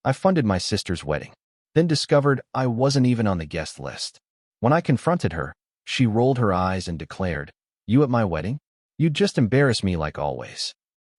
I funded my sister's wedding, then discovered I wasn't even on the guest list. When I confronted her, she rolled her eyes and declared, "You at my wedding? You'd just embarrass me like always."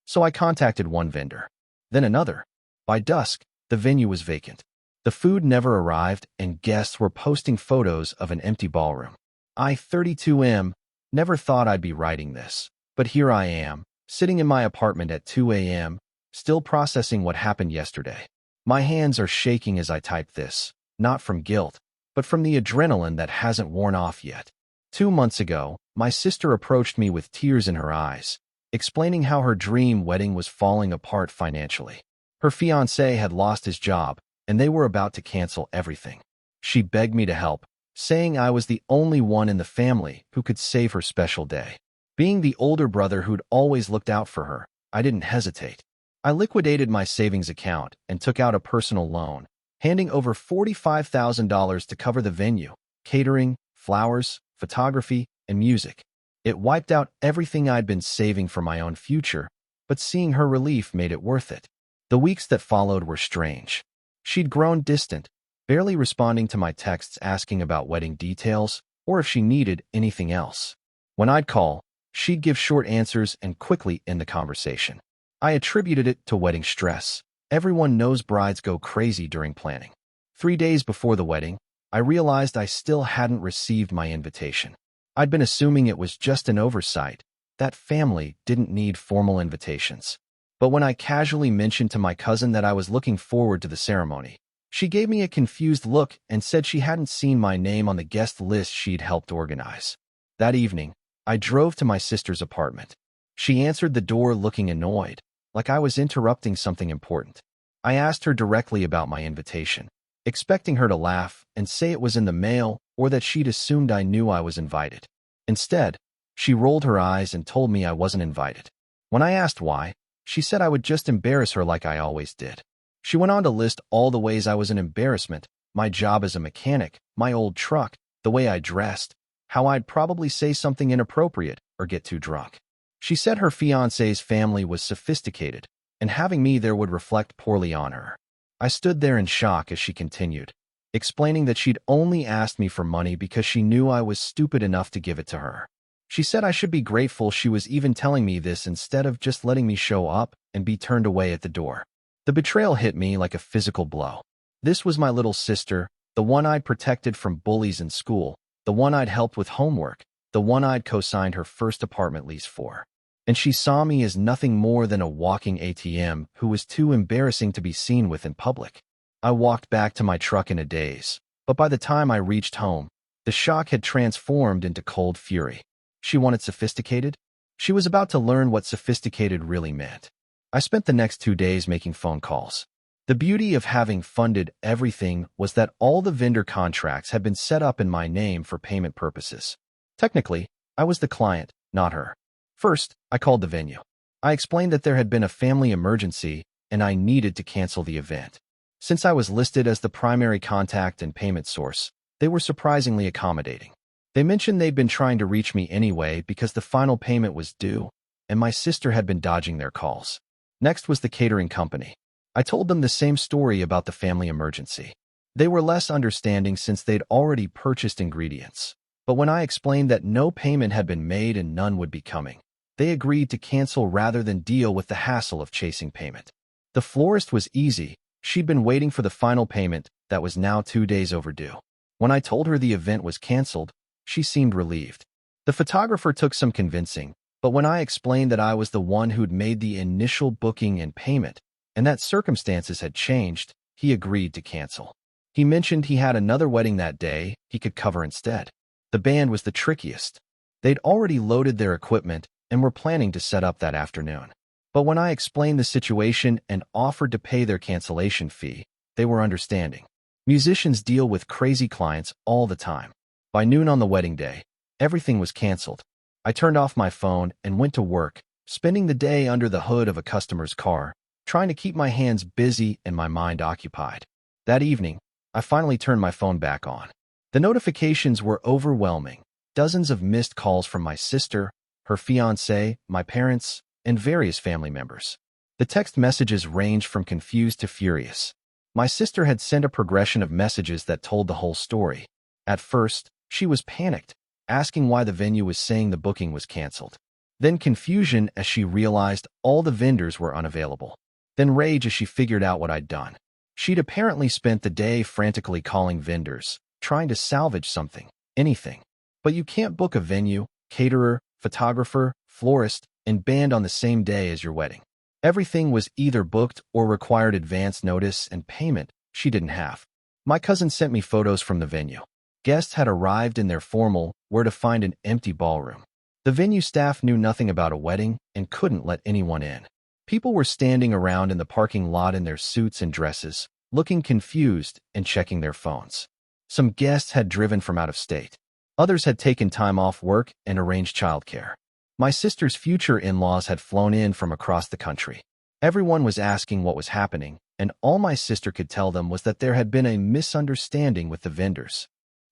So I contacted one vendor, then another. By dusk, the venue was vacant. The food never arrived, and guests were posting photos of an empty ballroom. I, 32M, never thought I'd be writing this, but here I am, sitting in my apartment at 2 a.m., still processing what happened yesterday. My hands are shaking as I type this, not from guilt, but from the adrenaline that hasn't worn off yet. 2 months ago, my sister approached me with tears in her eyes, explaining how her dream wedding was falling apart financially. Her fiancé had lost his job, and they were about to cancel everything. She begged me to help, saying I was the only one in the family who could save her special day. Being the older brother who'd always looked out for her, I didn't hesitate. I liquidated my savings account and took out a personal loan, handing over $45,000 to cover the venue, catering, flowers, photography, and music. It wiped out everything I'd been saving for my own future, but seeing her relief made it worth it. The weeks that followed were strange. She'd grown distant, barely responding to my texts asking about wedding details or if she needed anything else. When I'd call, she'd give short answers and quickly end the conversation. I attributed it to wedding stress. Everyone knows brides go crazy during planning. 3 days before the wedding, I realized I still hadn't received my invitation. I'd been assuming it was just an oversight. That family didn't need formal invitations. But when I casually mentioned to my cousin that I was looking forward to the ceremony, she gave me a confused look and said she hadn't seen my name on the guest list she'd helped organize. That evening, I drove to my sister's apartment. She answered the door looking annoyed, like I was interrupting something important. I asked her directly about my invitation, expecting her to laugh and say it was in the mail or that she'd assumed I knew I was invited. Instead, she rolled her eyes and told me I wasn't invited. When I asked why, she said I would just embarrass her like I always did. She went on to list all the ways I was an embarrassment: my job as a mechanic, my old truck, the way I dressed, how I'd probably say something inappropriate or get too drunk. She said her fiancé's family was sophisticated, and having me there would reflect poorly on her. I stood there in shock as she continued, explaining that she'd only asked me for money because she knew I was stupid enough to give it to her. She said I should be grateful she was even telling me this instead of just letting me show up and be turned away at the door. The betrayal hit me like a physical blow. This was my little sister, the one I'd protected from bullies in school, the one I'd helped with homework, the one I'd co-signed her first apartment lease for. And she saw me as nothing more than a walking ATM who was too embarrassing to be seen with in public. I walked back to my truck in a daze, but by the time I reached home, the shock had transformed into cold fury. She wanted sophisticated? She was about to learn what sophisticated really meant. I spent the next 2 days making phone calls. The beauty of having funded everything was that all the vendor contracts had been set up in my name for payment purposes. Technically, I was the client, not her. First, I called the venue. I explained that there had been a family emergency and I needed to cancel the event. Since I was listed as the primary contact and payment source, they were surprisingly accommodating. They mentioned they'd been trying to reach me anyway because the final payment was due, and my sister had been dodging their calls. Next was the catering company. I told them the same story about the family emergency. They were less understanding since they'd already purchased ingredients. But when I explained that no payment had been made and none would be coming, they agreed to cancel rather than deal with the hassle of chasing payment. The florist was easy. She'd been waiting for the final payment that was now 2 days overdue. When I told her the event was canceled, she seemed relieved. The photographer took some convincing, but when I explained that I was the one who'd made the initial booking and payment, and that circumstances had changed, he agreed to cancel. He mentioned he had another wedding that day he could cover instead. The band was the trickiest. They'd already loaded their equipment and were planning to set up that afternoon. But when I explained the situation and offered to pay their cancellation fee, they were understanding. Musicians deal with crazy clients all the time. By noon on the wedding day, everything was canceled. I turned off my phone and went to work, spending the day under the hood of a customer's car, trying to keep my hands busy and my mind occupied. That evening, I finally turned my phone back on. The notifications were overwhelming. Dozens of missed calls from my sister, her fiancé, my parents, and various family members. The text messages ranged from confused to furious. My sister had sent a progression of messages that told the whole story. At first, she was panicked, asking why the venue was saying the booking was canceled. Then confusion as she realized all the vendors were unavailable. Then rage as she figured out what I'd done. She'd apparently spent the day frantically calling vendors, trying to salvage something, anything. But you can't book a venue, caterer, photographer, florist, and band on the same day as your wedding. Everything was either booked or required advance notice and payment she didn't have. My cousin sent me photos from the venue. Guests had arrived in their formal, where to find an empty ballroom. The venue staff knew nothing about a wedding and couldn't let anyone in. People were standing around in the parking lot in their suits and dresses, looking confused and checking their phones. Some guests had driven from out of state. Others had taken time off work and arranged childcare. My sister's future in-laws had flown in from across the country. Everyone was asking what was happening, and all my sister could tell them was that there had been a misunderstanding with the vendors.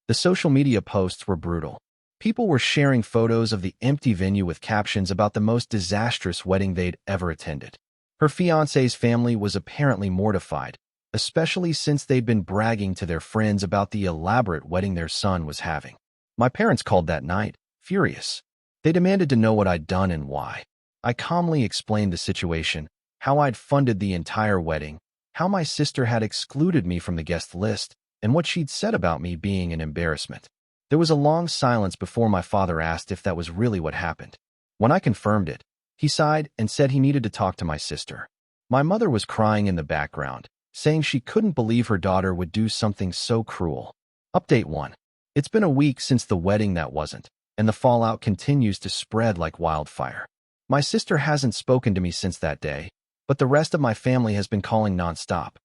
The social media posts were brutal. People were sharing photos of the empty venue with captions about the most disastrous wedding they'd ever attended. Her fiancé's family was apparently mortified, especially since they'd been bragging to their friends about the elaborate wedding their son was having. My parents called that night, furious. They demanded to know what I'd done and why. I calmly explained the situation, how I'd funded the entire wedding, how my sister had excluded me from the guest list, and what she'd said about me being an embarrassment. There was a long silence before my father asked if that was really what happened. When I confirmed it, he sighed and said he needed to talk to my sister. My mother was crying in the background, saying she couldn't believe her daughter would do something so cruel. Update 1. It's been a week since the wedding that wasn't, and the fallout continues to spread like wildfire. My sister hasn't spoken to me since that day, but the rest of my family has been calling nonstop.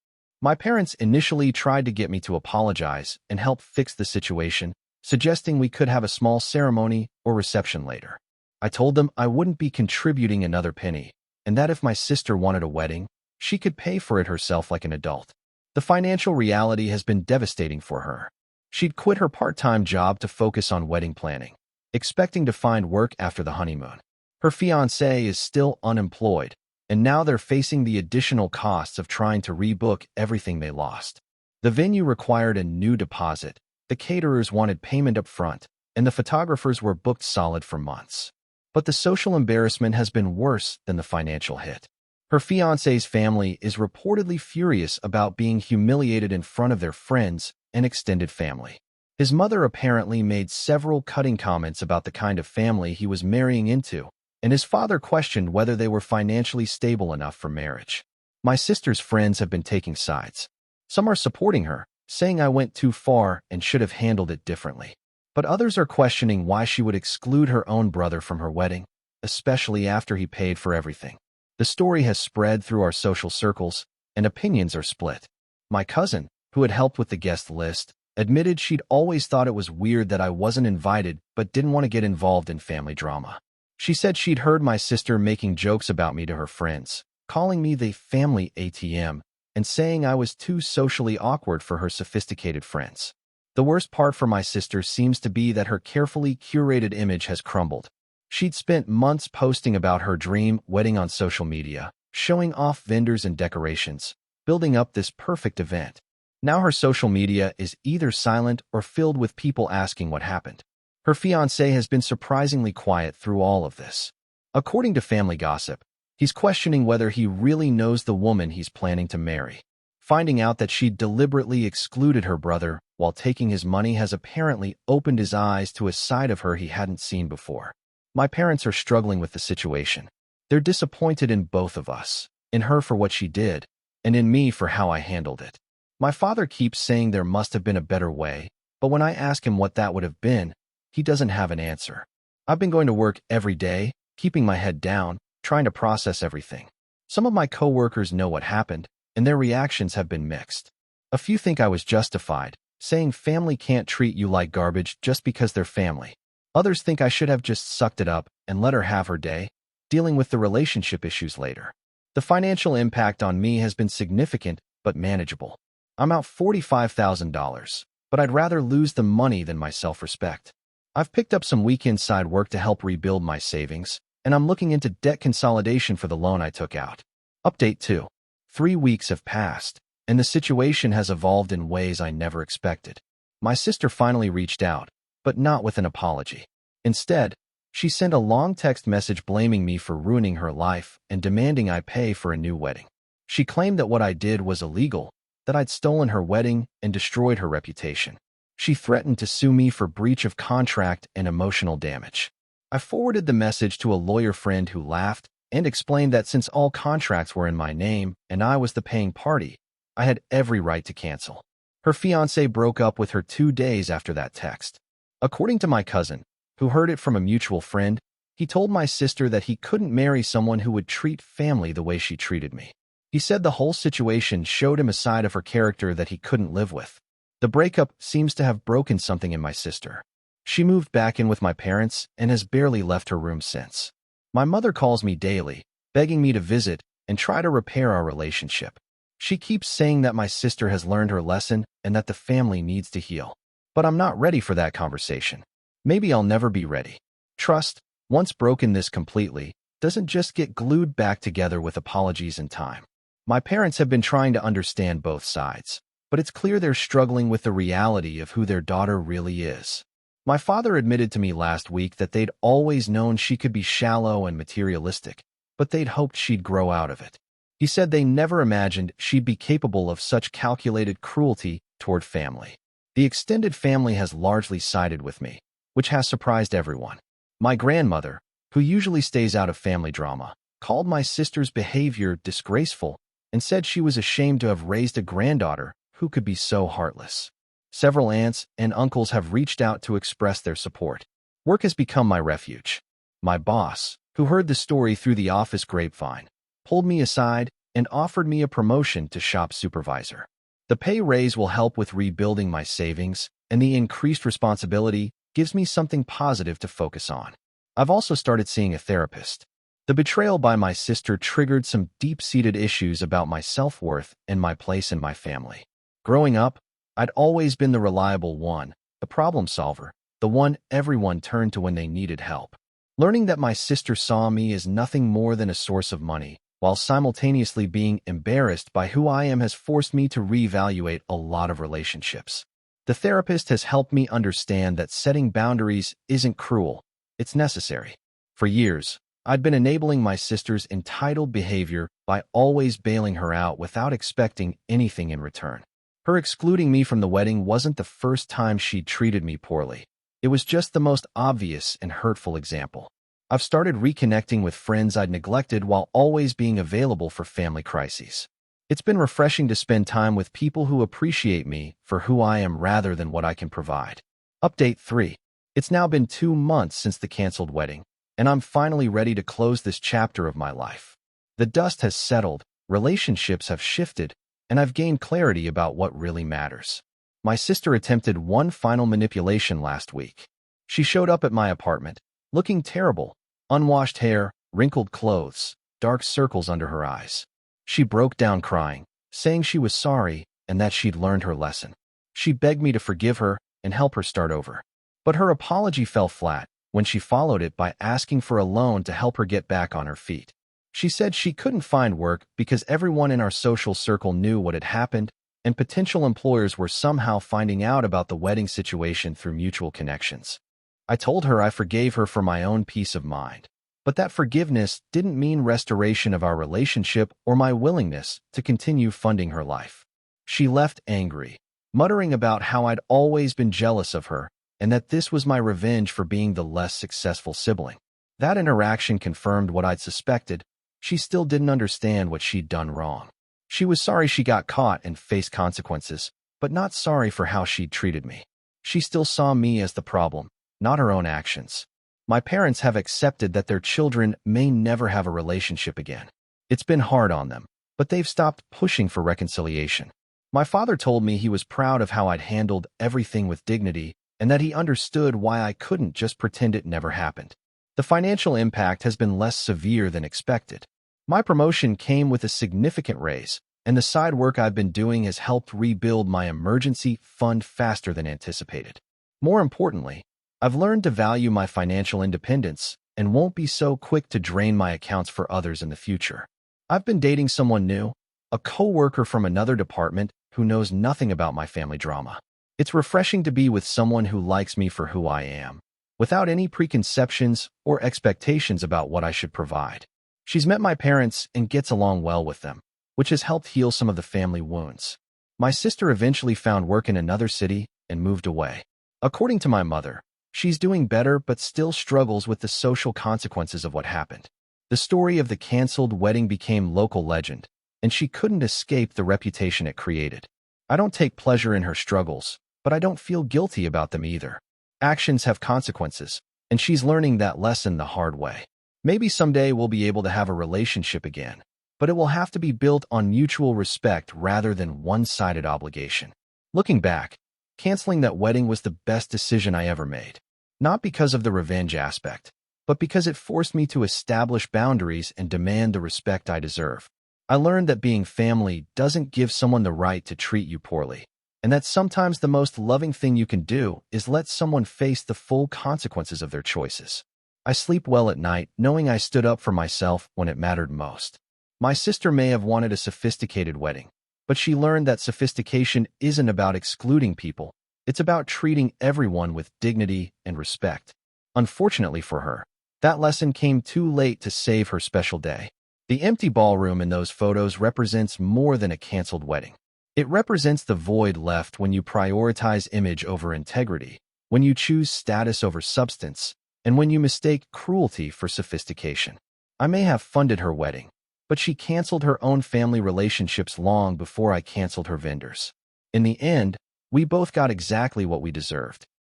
My parents initially tried to get me to apologize and help fix the situation, suggesting we could have a small ceremony or reception later. I told them I wouldn't be contributing another penny, and that if my sister wanted a wedding, she could pay for it herself like an adult. The financial reality has been devastating for her. She'd quit her part-time job to focus on wedding planning, expecting to find work after the honeymoon. Her fiancé is still unemployed, and now they're facing the additional costs of trying to rebook everything they lost. The venue required a new deposit, the caterers wanted payment up front, and the photographers were booked solid for months. But the social embarrassment has been worse than the financial hit. Her fiancé's family is reportedly furious about being humiliated in front of their friends and extended family. His mother apparently made several cutting comments about the kind of family he was marrying into, and his father questioned whether they were financially stable enough for marriage. My sister's friends have been taking sides. Some are supporting her, saying I went too far and should have handled it differently. But others are questioning why she would exclude her own brother from her wedding, especially after he paid for everything. The story has spread through our social circles, and opinions are split. My cousin, who had helped with the guest list, admitted she'd always thought it was weird that I wasn't invited but didn't want to get involved in family drama. She said she'd heard my sister making jokes about me to her friends, calling me the family ATM, and saying I was too socially awkward for her sophisticated friends. The worst part for my sister seems to be that her carefully curated image has crumbled. She'd spent months posting about her dream wedding on social media, showing off vendors and decorations, building up this perfect event. Now her social media is either silent or filled with people asking what happened. Her fiancé has been surprisingly quiet through all of this. According to family gossip, he's questioning whether he really knows the woman he's planning to marry. Finding out that she deliberately excluded her brother while taking his money has apparently opened his eyes to a side of her he hadn't seen before. My parents are struggling with the situation. They're disappointed in both of us, in her for what she did, and in me for how I handled it. My father keeps saying there must have been a better way, but when I ask him what that would have been, he doesn't have an answer. I've been going to work every day, keeping my head down, trying to process everything. Some of my coworkers know what happened, and their reactions have been mixed. A few think I was justified, saying family can't treat you like garbage just because they're family. Others think I should have just sucked it up and let her have her day, dealing with the relationship issues later. The financial impact on me has been significant but manageable. I'm out $45,000, but I'd rather lose the money than my self-respect. I've picked up some weekend side work to help rebuild my savings, and I'm looking into debt consolidation for the loan I took out. Update 2. 3 weeks have passed. and the situation has evolved in ways I never expected. My sister finally reached out, but not with an apology. Instead, she sent a long text message blaming me for ruining her life and demanding I pay for a new wedding. She claimed that what I did was illegal, that I'd stolen her wedding and destroyed her reputation. She threatened to sue me for breach of contract and emotional damage. I forwarded the message to a lawyer friend who laughed and explained that since all contracts were in my name and I was the paying party, I had every right to cancel. Her fiancé broke up with her 2 days after that text. According to my cousin, who heard it from a mutual friend, he told my sister that he couldn't marry someone who would treat family the way she treated me. He said the whole situation showed him a side of her character that he couldn't live with. The breakup seems to have broken something in my sister. She moved back in with my parents and has barely left her room since. My mother calls me daily, begging me to visit and try to repair our relationship. She keeps saying that my sister has learned her lesson and that the family needs to heal. But I'm not ready for that conversation. Maybe I'll never be ready. Trust, once broken this completely, doesn't just get glued back together with apologies and time. My parents have been trying to understand both sides, but it's clear they're struggling with the reality of who their daughter really is. My father admitted to me last week that they'd always known she could be shallow and materialistic, but they'd hoped she'd grow out of it. He said they never imagined she'd be capable of such calculated cruelty toward family. The extended family has largely sided with me, which has surprised everyone. My grandmother, who usually stays out of family drama, called my sister's behavior disgraceful and said she was ashamed to have raised a granddaughter who could be so heartless. Several aunts and uncles have reached out to express their support. Work has become my refuge. My boss, who heard the story through the office grapevine, pulled me aside and offered me a promotion to shop supervisor. The pay raise will help with rebuilding my savings, and the increased responsibility gives me something positive to focus on. I've also started seeing a therapist. The betrayal by my sister triggered some deep-seated issues about my self-worth and my place in my family. Growing up, I'd always been the reliable one, the problem solver, the one everyone turned to when they needed help. Learning that my sister saw me as nothing more than a source of money, while simultaneously being embarrassed by who I am, has forced me to reevaluate a lot of relationships. The therapist has helped me understand that setting boundaries isn't cruel, it's necessary. For years, I'd been enabling my sister's entitled behavior by always bailing her out without expecting anything in return. Her excluding me from the wedding wasn't the first time she'd treated me poorly. It was just the most obvious and hurtful example. I've started reconnecting with friends I'd neglected while always being available for family crises. It's been refreshing to spend time with people who appreciate me for who I am rather than what I can provide. Update 3. It's now been 2 months since the canceled wedding, and I'm finally ready to close this chapter of my life. The dust has settled, relationships have shifted, and I've gained clarity about what really matters. My sister attempted one final manipulation last week. She showed up at my apartment, looking terrible, unwashed hair, wrinkled clothes, dark circles under her eyes. She broke down crying, saying she was sorry and that she'd learned her lesson. She begged me to forgive her and help her start over. But her apology fell flat when she followed it by asking for a loan to help her get back on her feet. She said she couldn't find work because everyone in our social circle knew what had happened, and potential employers were somehow finding out about the wedding situation through mutual connections. I told her I forgave her for my own peace of mind, but that forgiveness didn't mean restoration of our relationship or my willingness to continue funding her life. She left angry, muttering about how I'd always been jealous of her and that this was my revenge for being the less successful sibling. That interaction confirmed what I'd suspected. She still didn't understand what she'd done wrong. She was sorry she got caught and faced consequences, but not sorry for how she'd treated me. She still saw me as the problem, not her own actions. My parents have accepted that their children may never have a relationship again. It's been hard on them, but they've stopped pushing for reconciliation. My father told me he was proud of how I'd handled everything with dignity and that he understood why I couldn't just pretend it never happened. The financial impact has been less severe than expected. My promotion came with a significant raise, and the side work I've been doing has helped rebuild my emergency fund faster than anticipated. More importantly, I've learned to value my financial independence and won't be so quick to drain my accounts for others in the future. I've been dating someone new, a coworker from another department who knows nothing about my family drama. It's refreshing to be with someone who likes me for who I am, without any preconceptions or expectations about what I should provide. She's met my parents and gets along well with them, which has helped heal some of the family wounds. My sister eventually found work in another city and moved away. According to my mother, she's doing better but still struggles with the social consequences of what happened. The story of the canceled wedding became local legend, and she couldn't escape the reputation it created. I don't take pleasure in her struggles, but I don't feel guilty about them either. Actions have consequences, and she's learning that lesson the hard way. Maybe someday we'll be able to have a relationship again, but it will have to be built on mutual respect rather than one-sided obligation. Looking back, canceling that wedding was the best decision I ever made. Not because of the revenge aspect, but because it forced me to establish boundaries and demand the respect I deserve. I learned that being family doesn't give someone the right to treat you poorly, and that sometimes the most loving thing you can do is let someone face the full consequences of their choices. I sleep well at night knowing I stood up for myself when it mattered most. My sister may have wanted a sophisticated wedding, but she learned that sophistication isn't about excluding people. It's about treating everyone with dignity and respect. Unfortunately for her, that lesson came too late to save her special day. The empty ballroom in those photos represents more than a canceled wedding. It represents the void left when you prioritize image over integrity, when you choose status over substance, and when you mistake cruelty for sophistication. I may have funded her wedding, but she canceled her own family relationships long before I canceled her vendors. In the end, we both got exactly what we deserved.